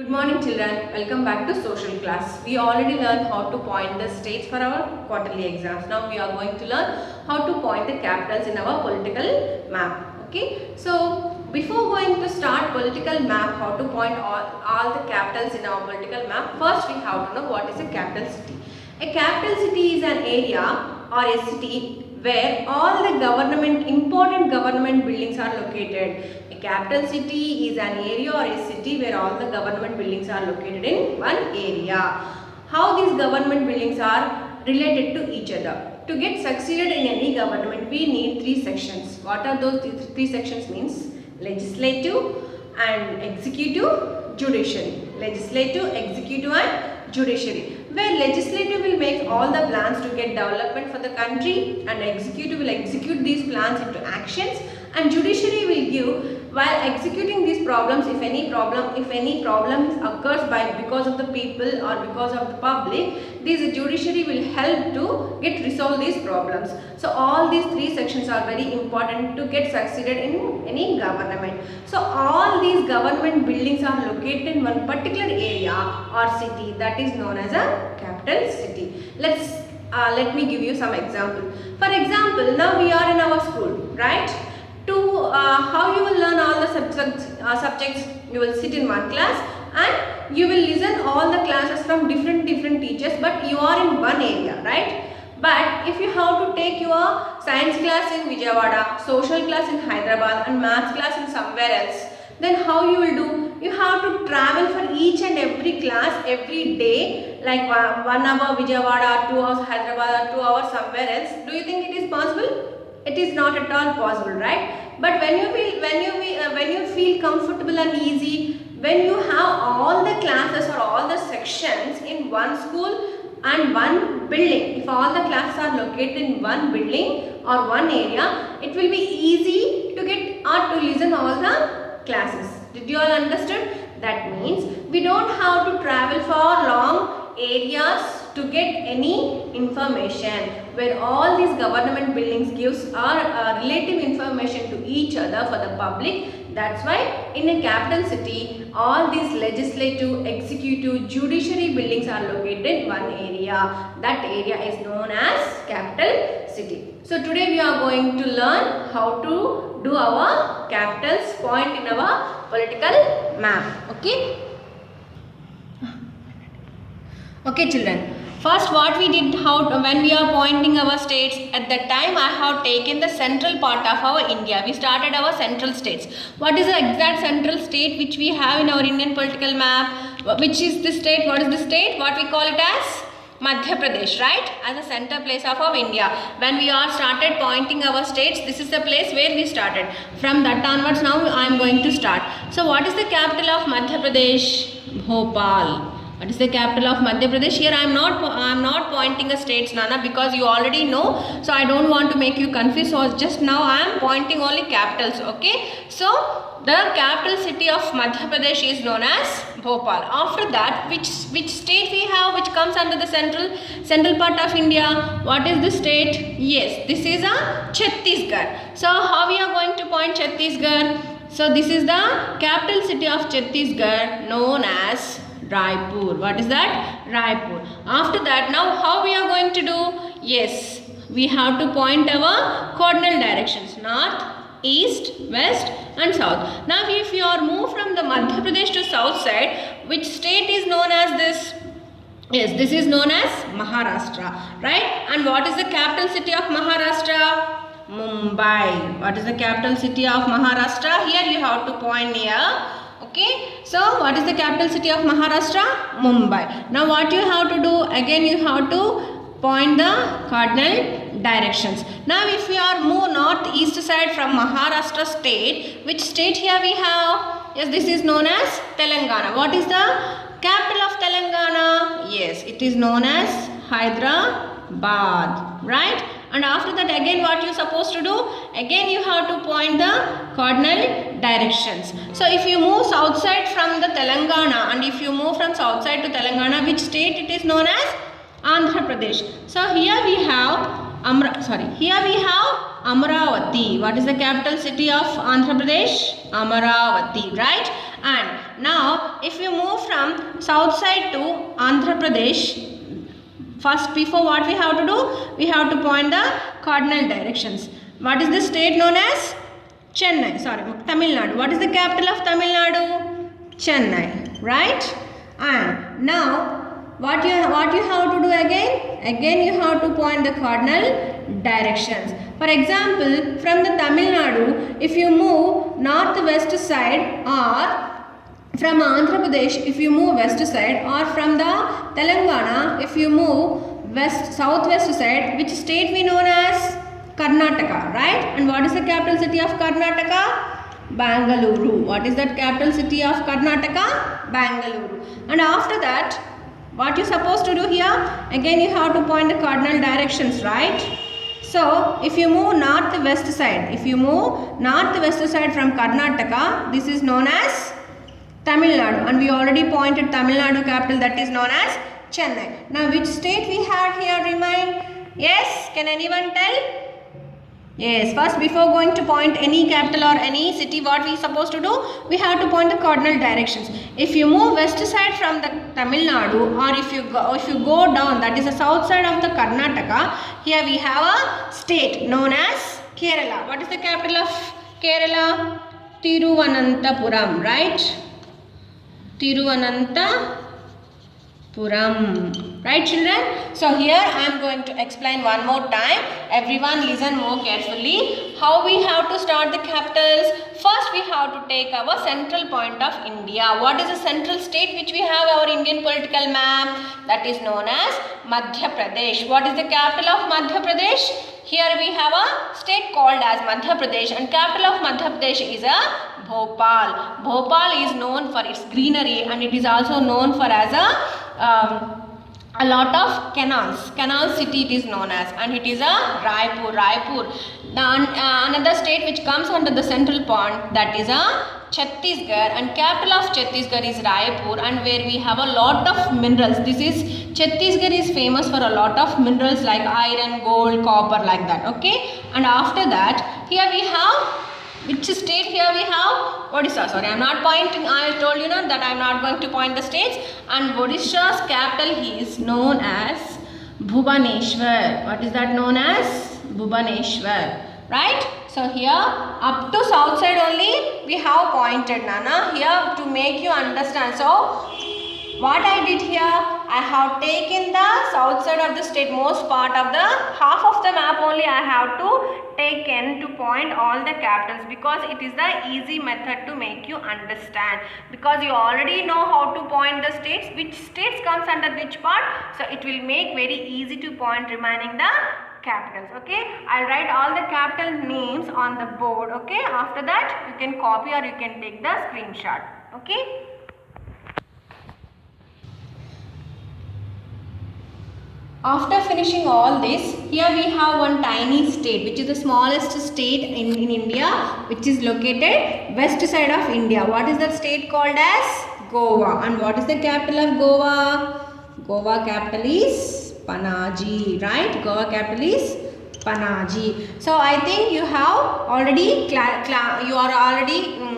Good morning children, welcome back to social class. We already learned how to point the states for our quarterly exams. Now we are going to learn how to point the capitals in our political map. Okay, so before going to start political map, how to point all the capitals in our political map, first we have to know what is a capital city. A capital city is an area or a city where all the important government buildings are located. A capital city is an area or a city where all the government buildings are located in one area. How these government buildings are related to each other? To get succeeded in any government, we need three sections. What are those three sections means? Legislative and executive, judiciary. Legislative, executive and judiciary. Where legislative will make all the plans to get development for the country and executive will execute these plans into actions, and judiciary will give while executing these problems if any problem occurs because of the people or because of the public, this judiciary will help to get resolve these problems. So all these three sections are very important to get succeeded in any government. So all these government buildings are located in one particular area or city that is known as a capital city. Let me give you some example. For example, now we are in our school, right? How you will learn all the subjects, you will sit in one class and you will listen all the classes from different teachers, but you are in one area, right? But if you have to take your science class in Vijayawada, social class in Hyderabad and maths class in somewhere else, then how you will do? You have to travel for each and every class every day, like 1 hour Vijayawada, 2 hours Hyderabad, 2 hours somewhere else. Do you think it is possible? It is not at all possible, right? But when you feel comfortable and easy, when you have all the classes or all the sections in one school and one building, if all the classes are located in one building or one area, it will be easy to get or to listen all the classes. Did you all understood? That means we don't have to travel for long areas to get any information, where all these government buildings gives our relative information to each other for the public. That's why in a capital city, all these legislative, executive, judiciary buildings are located in one area. That area is known as capital city. So today we are going to learn how to do our capitals point in our political map. Okay children, first what we did when we are pointing our states, at that time I have taken the central part of our India. We started our central states. What is the exact central state which we have in our Indian political map? Which is the state? What is the state? What we call it as? Madhya Pradesh, right? As a center place of our India. When we are started pointing our states, this is the place where we started. From that onwards now I am going to start. So what is the capital of Madhya Pradesh? Bhopal. What is the capital of Madhya Pradesh? Here I am not pointing a states, Nana, because you already know. So I don't want to make you confused. So just now I am pointing only capitals. Okay. So the capital city of Madhya Pradesh is known as Bhopal. After that, which state we have which comes under the central part of India? What is the state? Yes, this is a Chhattisgarh. So how we are going to point Chhattisgarh? So this is the capital city of Chhattisgarh known as Raipur. What is that? Raipur. After that, now how we are going to do? Yes, we have to point our cardinal directions: north, east, west and south. Now if you are moved from the Madhya Pradesh to south side, which state is known as this? Yes, this is known as Maharashtra, right? And what is the capital city of Maharashtra? Mumbai. What is the capital city of Maharashtra? Here you have to point here. Okay, so what is the capital city of Maharashtra? Mumbai. Now what you have to do? Again you have to point the cardinal directions. Now if we are move northeast side from Maharashtra state, which state here we have? Yes, this is known as Telangana. What is the capital of Telangana? Yes, it is known as Hyderabad, right? And after that again what you supposed to do? Again you have to point the cardinal directions. So if you move south side from the Telangana and if you move from south side to Telangana, which state it is known as? Andhra Pradesh. So here we have Here we have Amaravati. What is the capital city of Andhra Pradesh? Amaravati, right? And now if you move from south side to Andhra Pradesh, first before what we have to do? We have to point the cardinal directions. What is the state known as? Chennai. Tamil Nadu. What is the capital of Tamil Nadu? Chennai, right? And now what you have to do again? Again you have to point the cardinal directions. For example, from the Tamil Nadu, if you move north-west side, or from Andhra Pradesh, if you move west side, or from the Telangana, if you move southwest side, which state we known as? Karnataka, right? And what is the capital city of Karnataka? Bangalore. What is that capital city of Karnataka? Bangalore. And after that, what you supposed to do here? Again you have to point the cardinal directions, right? So if you move north-west side, from Karnataka, this is known as Tamil Nadu, and we already pointed Tamil Nadu capital, that is known as Chennai. Now which state we have here remain? Yes, can anyone tell? Yes, first before going to point any capital or any city, what we supposed to do? We have to point the cardinal directions. If you move west side from the Tamil Nadu, or if you go down, that is the south side of the Karnataka, here we have a state known as Kerala. What is the capital of Kerala? Tiruvananthapuram, right? Tiruvananthapuram, right children? So here I am going to explain one more time. Everyone listen more carefully. How we have to start the capitals? First we have to take our central point of India. What is the central state which we have our Indian political map? That is known as Madhya Pradesh. What is the capital of Madhya Pradesh? Here we have a state called as Madhya Pradesh, and capital of Madhya Pradesh is a Bhopal. Bhopal is known for its greenery, and it is also known for as a lot of canals. Canal city it is known as, and it is a Raipur. Another state which comes under the central point, that is a Chhattisgarh, and capital of Chhattisgarh is Raipur, and where we have a lot of minerals. Chhattisgarh is famous for a lot of minerals like iron, gold, copper, like that. Okay, and after that here we have which state? Here we have Odisha. Sorry, I am not pointing. I told you now that I am not going to point the states. And Odisha's capital is known as Bhubaneswar. What is that known as? Bhubaneswar. Right? So here up to south side only we have pointed, Nana, here to make you understand. So what I did here, I have taken the south side of the state, most part of the half of the map only I have to taken to point all the capitals, because it is the easy method to make you understand, because you already know how to point the states, which states comes under which part, so it will make very easy to point remaining the capitals. Okay, I'll write all the capital names on the board. Okay, after that you can copy or you can take the screenshot. Okay. After finishing all this, here we have one tiny state, which is the smallest state in India, which is located west side of India. What is that state called as? Goa. And what is the capital of Goa? Goa capital is Panaji, right? Goa capital is Panaji. So I think you have already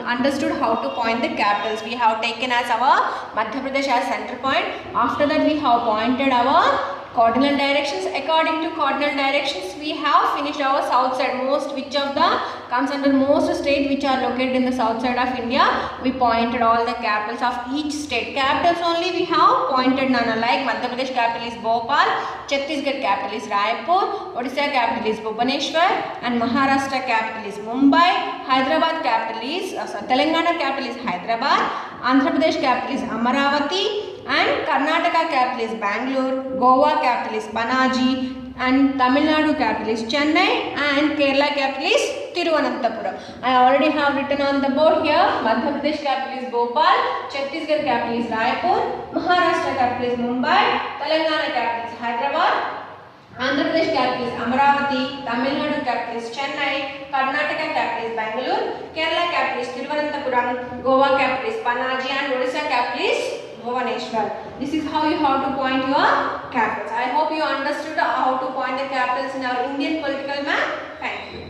understood how to point the capitals. We have taken as our Madhya Pradesh as center point. After that we have pointed our cardinal directions. According to cardinal directions, we have finished our south side. Which of the comes under most state which are located in the south side of India. We pointed all the capitals of each state. Capitals only we have pointed, Nana, like Madhya Pradesh capital is Bhopal, Chhattisgarh capital is Raipur, Odisha capital is Bhubaneswar, and Maharashtra capital is Mumbai, Hyderabad capital is Telangana capital is Hyderabad, Andhra Pradesh capital is Amaravati, and Karnataka capital is Bangalore, Goa capital is Panaji, and Tamil Nadu capital is Chennai, and Kerala capital is Tiruvananthapuram. I already have written on the board here. Madhya Pradesh capital is Bhopal, Chhattisgarh capital is Raipur, Maharashtra capital is Mumbai, Telangana capital is Hyderabad, Andhra Pradesh capital is Amaravati, Tamil Nadu capital is Chennai, Karnataka capital is Bangalore, Kerala capital is Tiruvananthapuram, Goa capital is Panaji, and Odisha capital is Bhubaneswar. This is how you have to point your capitals. I hope you understood how to point the capitals in our Indian political map. Thank you.